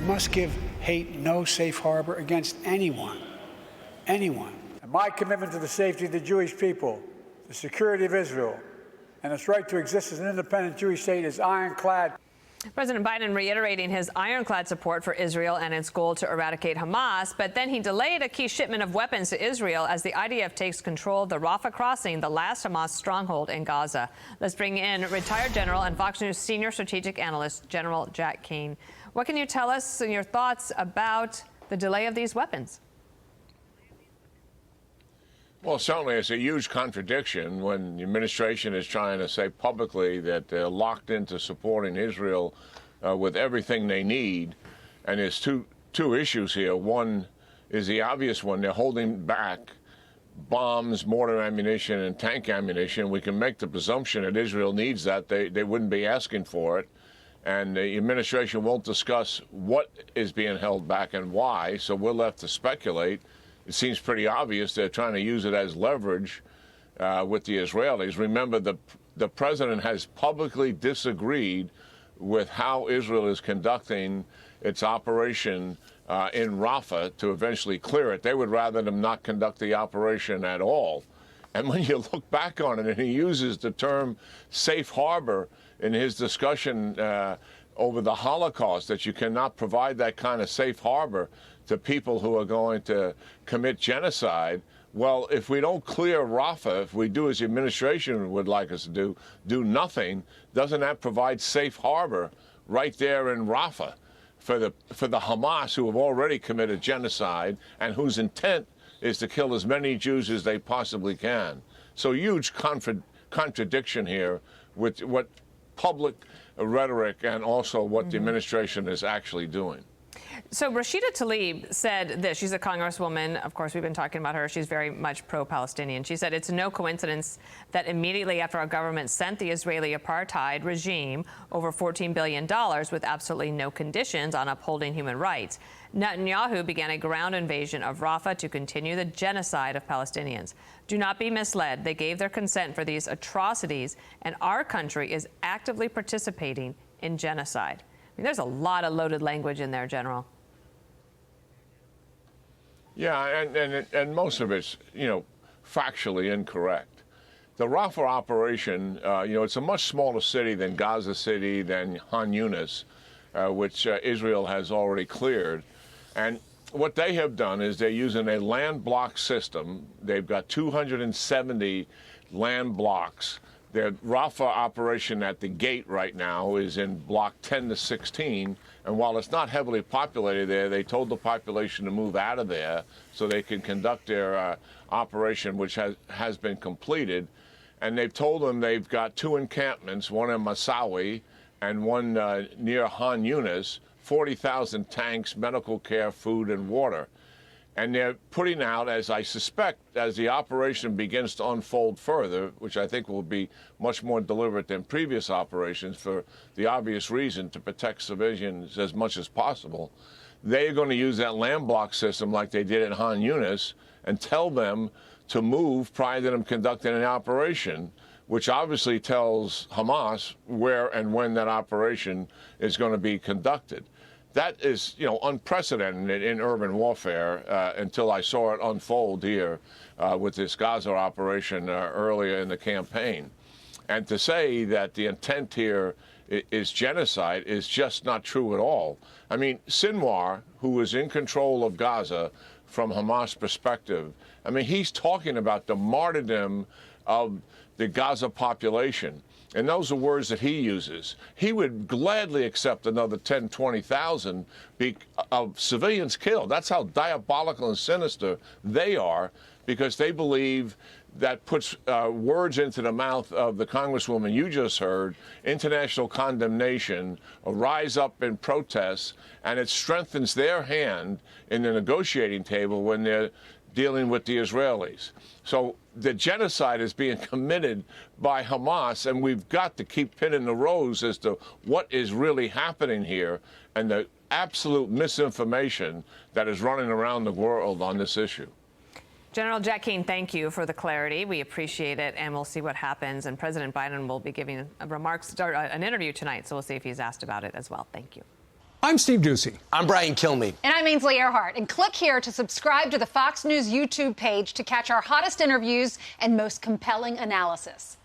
must give hate no safe harbor against anyone. Anyone. And my commitment to the safety of the Jewish people, the security of Israel, and its right to exist as an independent Jewish state is ironclad. President Biden reiterating his ironclad support for Israel and its goal to eradicate Hamas, but then he delayed a key shipment of weapons to Israel as the IDF takes control of the Rafah crossing, the last Hamas stronghold in Gaza. Let's bring in retired general and Fox News senior strategic analyst, General Jack Keane. What can you tell us and your thoughts about the delay of these weapons? Well, certainly it's a huge contradiction when the administration is trying to say publicly that they're locked into supporting Israel with everything they need. And there's two issues here. One is the obvious one. They're holding back bombs, mortar ammunition, and tank ammunition. We can make the presumption that Israel needs that. They wouldn't be asking for it. And the administration won't discuss what is being held back and why, so we're left to speculate. It seems pretty obvious they're trying to use it as leverage with the Israelis. Remember, the president has publicly disagreed with how Israel is conducting its operation in Rafah to eventually clear it. They would rather them not conduct the operation at all. And when you look back on it, and he uses the term safe harbor in his discussion over the Holocaust, that you cannot provide that kind of safe harbor to people who are going to commit genocide. Well, if we don't clear Rafah, if we do as the administration would like us to do nothing, doesn't that provide safe harbor right there in Rafah for the Hamas, who have already committed genocide and whose intent is to kill as many Jews as they possibly can? So huge contradiction here with what public rhetoric and also what the administration is actually doing. So Rashida Tlaib said this. She's a congresswoman. Of course, we've been talking about her. She's very much pro-Palestinian. She said it's no coincidence that immediately after our government sent the Israeli apartheid regime over $14 billion with absolutely no conditions on upholding human rights, Netanyahu began a ground invasion of Rafah to continue the genocide of Palestinians. Do not be misled. They gave their consent for these atrocities, and our country is actively participating in genocide. I mean, there's a lot of loaded language in there, General. Yeah, and most of it's, factually incorrect. The Rafah operation, it's a much smaller city than Gaza City, than Han Yunis, which Israel has already cleared. And what they have done is they're using a land block system. They've got 270 land blocks. Their Rafah operation at the gate right now is in block 10 to 16. And while it's not heavily populated there, they told the population to move out of there so they can conduct their operation, which has been completed. And they've told them they've got 2 encampments, one in Masawi and one near Han Yunis, 40,000 tanks, medical care, food, and water. And they're putting out, as I suspect, as the operation begins to unfold further, which I think will be much more deliberate than previous operations for the obvious reason to protect civilians as much as possible, they are going to use that land block system like they did at Han Yunis and tell them to move prior to them conducting an operation, which obviously tells Hamas where and when that operation is going to be conducted. That is, unprecedented in urban warfare until I saw it unfold here with this Gaza operation earlier in the campaign. And to say that the intent here is genocide is just not true at all. I mean, Sinwar, who is in control of Gaza from Hamas perspective, I mean, he's talking about the martyrdom of the Gaza population. And those are words that he uses. He would gladly accept another 10, 20,000 of civilians killed. That's how diabolical and sinister they are, because they believe that puts words into the mouth of the congresswoman you just heard, international condemnation, a rise up in protests, and it strengthens their hand in the negotiating table when they're dealing with the Israelis. So the genocide is being committed by Hamas, and we've got to keep pinning the rose as to what is really happening here and the absolute misinformation that is running around the world on this issue. General Jack Keane, thank you for the clarity. We appreciate it, and we'll see what happens. And President Biden will be giving an interview tonight, so we'll see if he's asked about it as well. Thank you. I'm Steve Ducey. I'm Brian Kilmeade. And I'm Ainsley Earhart. And click here to subscribe to the Fox News YouTube page to catch our hottest interviews and most compelling analysis.